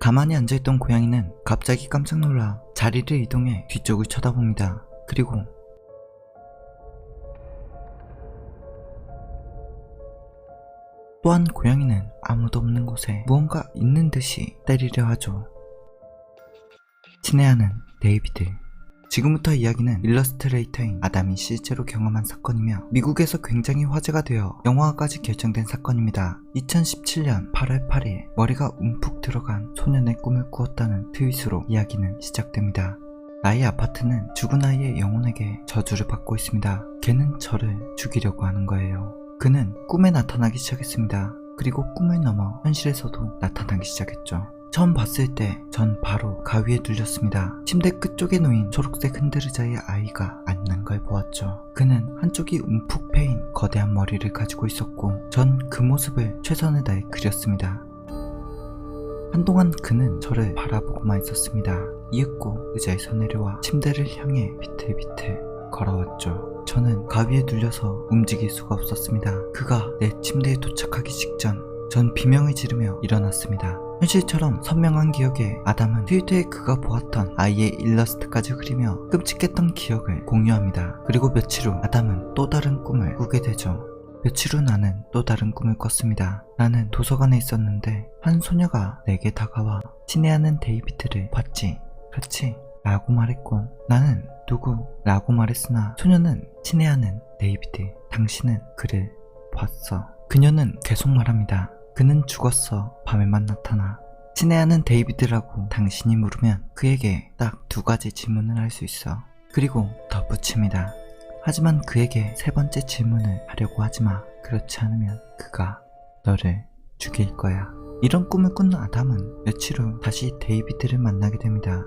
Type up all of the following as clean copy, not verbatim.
가만히 앉아있던 고양이는 갑자기 깜짝 놀라 자리를 이동해 뒤쪽을 쳐다봅니다. 그리고 또한 고양이는 아무도 없는 곳에 무언가 있는 듯이 때리려 하죠. 친애하는 데이비드. 지금부터 이야기는 일러스트레이터인 아담이 실제로 경험한 사건이며 미국에서 굉장히 화제가 되어 영화화까지 결정된 사건입니다. 2017년 8월 8일 머리가 움푹 들어간 소년의 꿈을 꾸었다는 트윗으로 이야기는 시작됩니다. 나의 아파트는 죽은 아이의 영혼에게 저주를 받고 있습니다. 걔는 저를 죽이려고 하는 거예요. 그는 꿈에 나타나기 시작했습니다. 그리고 꿈을 넘어 현실에서도 나타나기 시작했죠. 처음 봤을 때 전 바로 가위에 눌렸습니다. 침대 끝쪽에 놓인 초록색 흔들의자의 아이가 앉는 걸 보았죠. 그는 한쪽이 움푹 패인 거대한 머리를 가지고 있었고 전 그 모습을 최선을 다해 그렸습니다. 한동안 그는 저를 바라보고만 있었습니다. 이윽고 의자에서 내려와 침대를 향해 비틀비틀 걸어왔죠. 저는 가위에 눌려서 움직일 수가 없었습니다. 그가 내 침대에 도착하기 직전 전 비명을 지르며 일어났습니다. 현실처럼 선명한 기억에 아담은 트위터에 그가 보았던 아이의 일러스트까지 그리며 끔찍했던 기억을 공유합니다. 그리고 며칠 후 아담은 또 다른 꿈을 꾸게 되죠. 며칠 후 나는 또 다른 꿈을 꿨습니다. 나는 도서관에 있었는데 한 소녀가 내게 다가와 친애하는 데이비드를 봤지? 그렇지? 라고 말했고 나는 누구? 라고 말했으나 소녀는 친애하는 데이비드, 당신은 그를 봤어. 그녀는 계속 말합니다. 그는 죽었어. 밤에만 나타나. 친애하는 데이비드라고 당신이 물으면 그에게 딱 2가지 질문을 할 수 있어. 그리고 덧붙입니다. 하지만 그에게 3번째 질문을 하려고 하지마. 그렇지 않으면 그가 너를 죽일 거야. 이런 꿈을 꾼 아담은 며칠 후 다시 데이비드를 만나게 됩니다.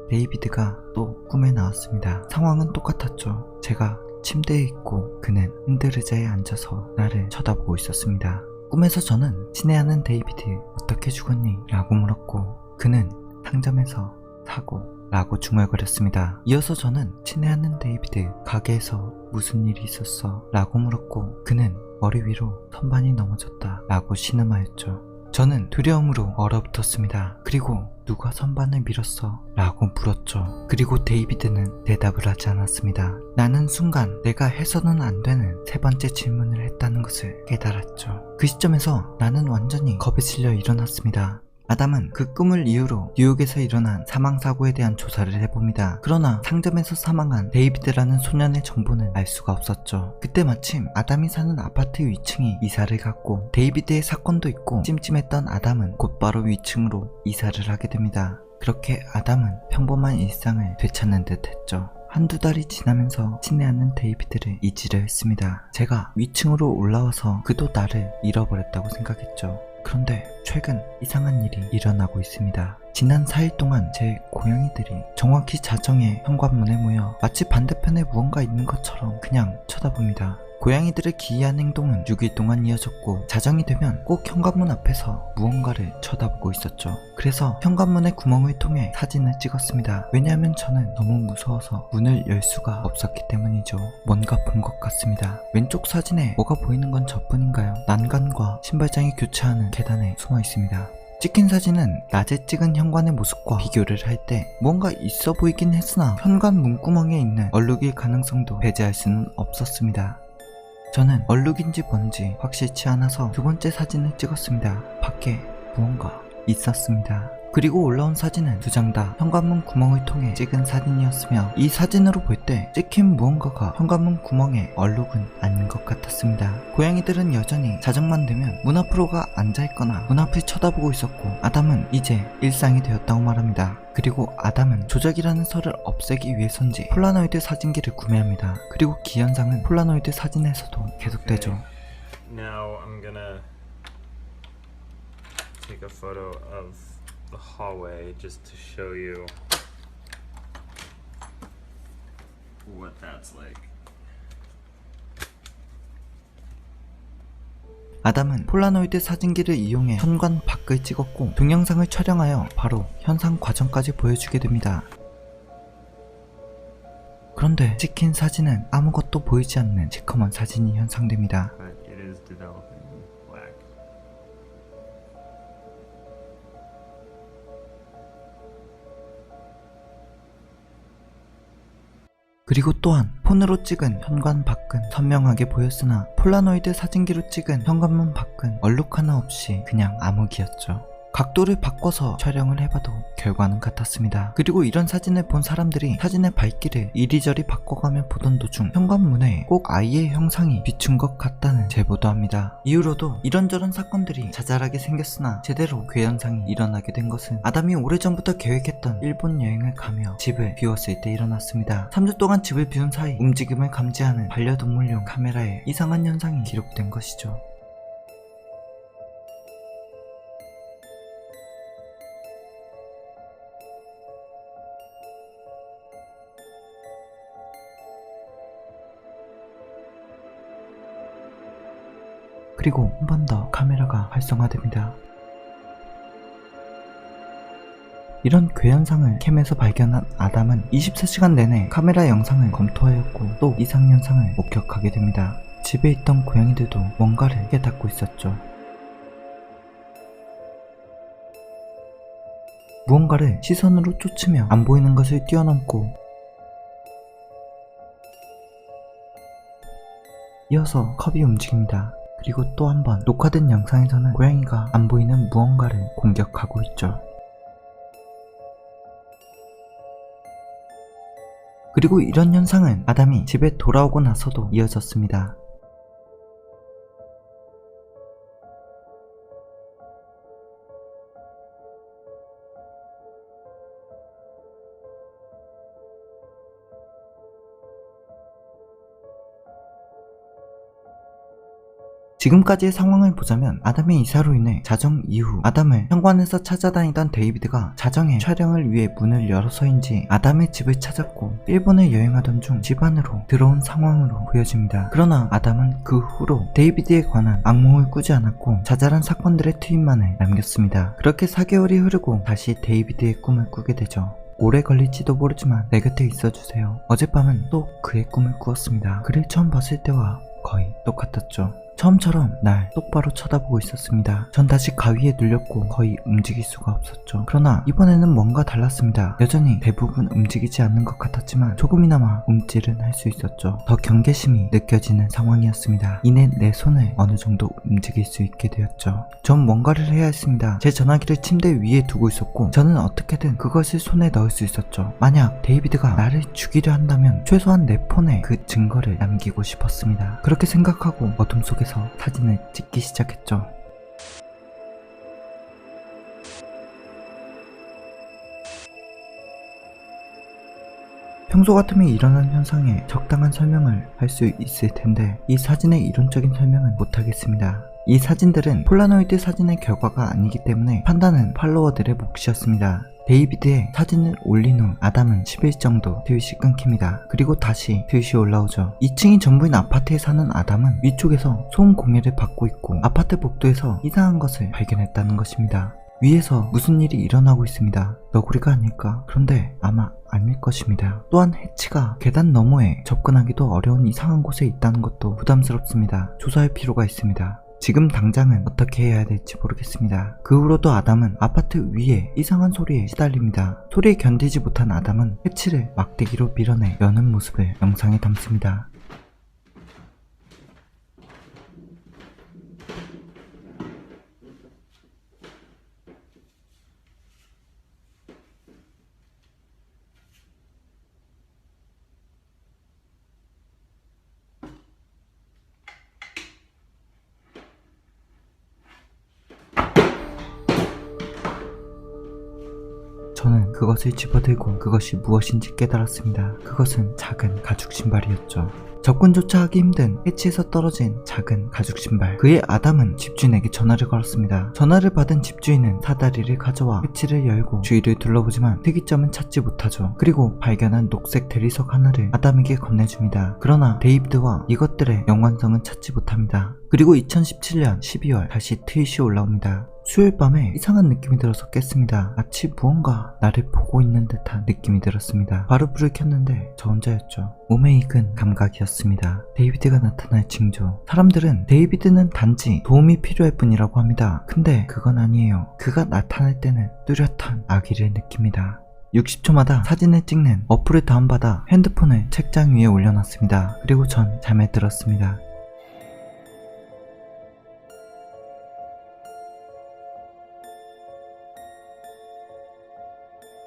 데이비드가 또 꿈에 나왔습니다. 상황은 똑같았죠. 제가 침대에 있고 그는 흔들의자에 앉아서 나를 쳐다보고 있었습니다. 꿈에서 저는 친애하는 데이비드 어떻게 죽었니? 라고 물었고 그는 상점에서 사고 라고 중얼거렸습니다. 이어서 저는 친애하는 데이비드 가게에서 무슨 일이 있었어? 라고 물었고 그는 머리 위로 선반이 넘어졌다 라고 신음하였죠. 저는 두려움으로 얼어붙었습니다. 그리고 누가 선반을 밀었어? 라고 물었죠. 그리고 데이비드는 대답을 하지 않았습니다. 나는 순간 내가 해서는 안 되는 3번째 질문을 했다는 것을 깨달았죠. 그 시점에서 나는 완전히 겁에 질려 일어났습니다. 아담은 그 꿈을 이유로 뉴욕에서 일어난 사망사고에 대한 조사를 해봅니다. 그러나 상점에서 사망한 데이비드라는 소년의 정보는 알 수가 없었죠. 그때 마침 아담이 사는 아파트 위층이 이사를 갔고 데이비드의 사건도 있고 찜찜했던 아담은 곧바로 위층으로 이사를 하게 됩니다. 그렇게 아담은 평범한 일상을 되찾는 듯 했죠. 한두 달이 지나면서 친애하는 데이비드를 잊으려 했습니다. 제가 위층으로 올라와서 그도 나를 잃어버렸다고 생각했죠. 그런데 최근 이상한 일이 일어나고 있습니다. 지난 4일 동안 제 고양이들이 정확히 자정에 현관문에 모여 마치 반대편에 무언가 있는 것처럼 그냥 쳐다봅니다. 고양이들의 기이한 행동은 6일 동안 이어졌고 자정이 되면 꼭 현관문 앞에서 무언가를 쳐다보고 있었죠. 그래서 현관문의 구멍을 통해 사진을 찍었습니다. 왜냐하면 저는 너무 무서워서 문을 열 수가 없었기 때문이죠. 뭔가 본 것 같습니다. 왼쪽 사진에 뭐가 보이는 건 저뿐인가요? 난간과 신발장이 교차하는 계단에 숨어 있습니다. 찍힌 사진은 낮에 찍은 현관의 모습과 비교를 할 때 뭔가 있어 보이긴 했으나 현관 문구멍에 있는 얼룩일 가능성도 배제할 수는 없었습니다. 저는 얼룩인지 뭔지 확실치 않아서 2번째 사진을 찍었습니다. 밖에 무언가 있었습니다. 그리고 올라온 사진은 2장 다 현관문 구멍을 통해 찍은 사진이었으며 이 사진으로 볼 때 찍힌 무언가가 현관문 구멍에 얼룩은 아닌 것 같았습니다. 고양이들은 여전히 자정만 되면 문 앞으로가 앉아있거나 문 앞을 쳐다보고 있었고 아담은 이제 일상이 되었다고 말합니다. 그리고 아담은 조작이라는 설을 없애기 위해서인지 폴라노이드 사진기를 구매합니다. 그리고 기현상은 폴라노이드 사진에서도 계속되죠. Now I'm gonna take a photo of the hallway just to show you what that's like. 아담은 폴라노이드 사진기를 이용해 현관 밖을 찍었고 동영상을 촬영하여 바로 현상 과정까지 보여주게 됩니다. 그런데 찍힌 사진은 아무것도 보이지 않는 시커먼 사진이 현상됩니다. But it is developing black. 그리고 또한 폰으로 찍은 현관 밖은 선명하게 보였으나 폴라노이드 사진기로 찍은 현관문 밖은 얼룩 하나 없이 그냥 암흑이었죠. 각도를 바꿔서 촬영을 해봐도 결과는 같았습니다. 그리고 이런 사진을 본 사람들이 사진의 밝기를 이리저리 바꿔가며 보던 도중 현관문에 꼭 아이의 형상이 비춘 것 같다는 제보도 합니다. 이후로도 이런저런 사건들이 자잘하게 생겼으나 제대로 괴현상이 일어나게 된 것은 아담이 오래전부터 계획했던 일본 여행을 가며 집을 비웠을 때 일어났습니다. 3주 동안 집을 비운 사이 움직임을 감지하는 반려동물용 카메라에 이상한 현상이 기록된 것이죠. 그리고 한 번 더 카메라가 활성화됩니다. 이런 괴현상을 캠에서 발견한 아담은 24시간 내내 카메라 영상을 검토하였고 또 이상현상을 목격하게 됩니다. 집에 있던 고양이들도 뭔가를 깨닫고 있었죠. 무언가를 시선으로 쫓으며 안 보이는 것을 뛰어넘고 이어서 컵이 움직입니다. 그리고 또 한 번 녹화된 영상에서는 고양이가 안 보이는 무언가를 공격하고 있죠. 그리고 이런 현상은 아담이 집에 돌아오고 나서도 이어졌습니다. 지금까지의 상황을 보자면 아담의 이사로 인해 자정 이후 아담을 현관에서 찾아다니던 데이비드가 자정에 촬영을 위해 문을 열어서인지 아담의 집을 찾았고 일본을 여행하던 중 집 안으로 들어온 상황으로 보여집니다. 그러나 아담은 그 후로 데이비드에 관한 악몽을 꾸지 않았고 자잘한 사건들의 트윗만을 남겼습니다. 그렇게 4개월이 흐르고 다시 데이비드의 꿈을 꾸게 되죠. 오래 걸릴지도 모르지만 내 곁에 있어주세요. 어젯밤은 또 그의 꿈을 꾸었습니다. 그를 처음 봤을 때와 거의 똑같았죠. 처음처럼 날 똑바로 쳐다보고 있었습니다. 전 다시 가위에 눌렸고 거의 움직일 수가 없었죠. 그러나 이번에는 뭔가 달랐습니다. 여전히 대부분 움직이지 않는 것 같았지만 조금이나마 움찔은 할 수 있었죠. 더 경계심이 느껴지는 상황이었습니다. 이내 내 손을 어느 정도 움직일 수 있게 되었죠. 전 뭔가를 해야 했습니다. 제 전화기를 침대 위에 두고 있었고 저는 어떻게든 그것을 손에 넣을 수 있었죠. 만약 데이비드가 나를 죽이려 한다면 최소한 내 폰에 그 증거를 남기고 싶었습니다. 그렇게 생각하고 어둠 속에 사진을 찍기 시작했죠. 평소 같으면 일어난 현상에 적당한 설명을 할 수 있을 텐데 이 사진의 이론적인 설명은 못하겠습니다. 이 사진들은 폴라노이드 사진의 결과가 아니기 때문에 판단은 팔로워들의 몫이었습니다. 데이비드의 사진을 올린 후 아담은 10일 정도 트윗이 끊깁니다. 그리고 다시 트윗이 올라오죠. 2층이 전부인 아파트에 사는 아담은 위쪽에서 소음 공해를 받고 있고 아파트 복도에서 이상한 것을 발견했다는 것입니다. 위에서 무슨 일이 일어나고 있습니다. 너구리가 아닐까? 그런데 아마 아닐 것입니다. 또한 해치가 계단 너머에 접근하기도 어려운 이상한 곳에 있다는 것도 부담스럽습니다. 조사할 필요가 있습니다. 지금 당장은 어떻게 해야 될지 모르겠습니다. 그 후로도 아담은 아파트 위에 이상한 소리에 시달립니다. 소리에 견디지 못한 아담은 해치를 막대기로 밀어내 여는 모습을 영상에 담습니다. 저는 그것을 집어들고 그것이 무엇인지 깨달았습니다. 그것은 작은 가죽 신발이었죠. 접근조차 하기 힘든 해치에서 떨어진 작은 가죽 신발. 그의 아담은 집주인에게 전화를 걸었습니다. 전화를 받은 집주인은 사다리를 가져와 해치를 열고 주위를 둘러보지만 특이점은 찾지 못하죠. 그리고 발견한 녹색 대리석 하나를 아담에게 건네줍니다. 그러나 데이비드와 이것들의 연관성은 찾지 못합니다. 그리고 2017년 12월 다시 트윗이 올라옵니다. 수요일 밤에 이상한 느낌이 들어서 깼습니다. 마치 무언가 나를 보고 있는 듯한 느낌이 들었습니다. 바로 불을 켰는데 저 혼자였죠. 몸에 익은 감각이었습니다. 데이비드가 나타날 징조. 사람들은 데이비드는 단지 도움이 필요할 뿐이라고 합니다. 근데 그건 아니에요. 그가 나타날 때는 뚜렷한 악의를 느낍니다. 60초마다 사진을 찍는 어플을 다운받아 핸드폰을 책장 위에 올려놨습니다. 그리고 전 잠에 들었습니다.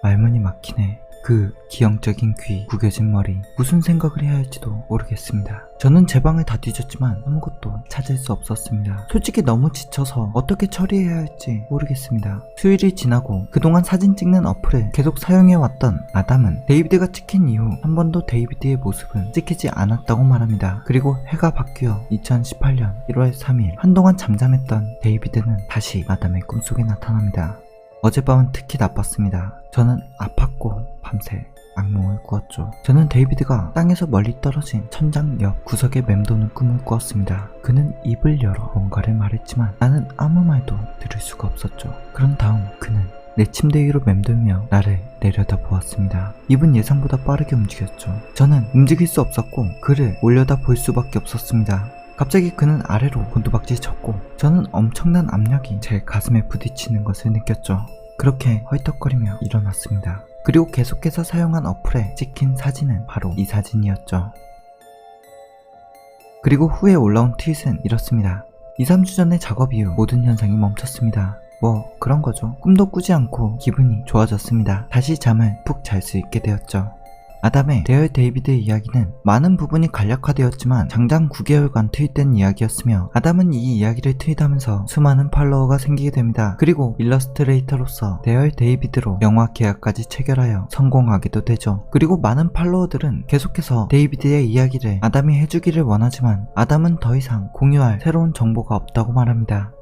말문이 막히네. 그 기형적인 귀, 구겨진 머리, 무슨 생각을 해야 할지도 모르겠습니다. 저는 제 방을 다 뒤졌지만 아무것도 찾을 수 없었습니다. 솔직히 너무 지쳐서 어떻게 처리해야 할지 모르겠습니다. 수일이 지나고 그동안 사진 찍는 어플을 계속 사용해왔던 아담은 데이비드가 찍힌 이후 한 번도 데이비드의 모습은 찍히지 않았다고 말합니다. 그리고 해가 바뀌어 2018년 1월 3일 한동안 잠잠했던 데이비드는 다시 아담의 꿈속에 나타납니다. 어젯밤은 특히 나빴습니다. 저는 아팠고 밤새 악몽을 꾸었죠. 저는 데이비드가 땅에서 멀리 떨어진 천장 옆 구석에 맴도는 꿈을 꾸었습니다. 그는 입을 열어 뭔가를 말했지만 나는 아무 말도 들을 수가 없었죠. 그런 다음 그는 내 침대 위로 맴돌며 나를 내려다보았습니다. 입은 예상보다 빠르게 움직였죠. 저는 움직일 수 없었고 그를 올려다볼 수밖에 없었습니다. 갑자기 그는 아래로 곤두박질 쳤고 저는 엄청난 압력이 제 가슴에 부딪히는 것을 느꼈죠. 그렇게 헐떡거리며 일어났습니다. 그리고 계속해서 사용한 어플에 찍힌 사진은 바로 이 사진이었죠. 그리고 후에 올라온 트윗은 이렇습니다. 2-3주 전의 작업 이후 모든 현상이 멈췄습니다. 뭐 그런 거죠. 꿈도 꾸지 않고 기분이 좋아졌습니다. 다시 잠을 푹 잘 수 있게 되었죠. 아담의 데얼 데이비드의 이야기는 많은 부분이 간략화되었지만 장장 9개월간 트윗된 이야기였으며 아담은 이 이야기를 트윗하면서 수많은 팔로워가 생기게 됩니다. 그리고 일러스트레이터로서 데얼 데이비드로 영화 계약까지 체결하여 성공하기도 되죠. 그리고 많은 팔로워들은 계속해서 데이비드의 이야기를 아담이 해주기를 원하지만 아담은 더 이상 공유할 새로운 정보가 없다고 말합니다.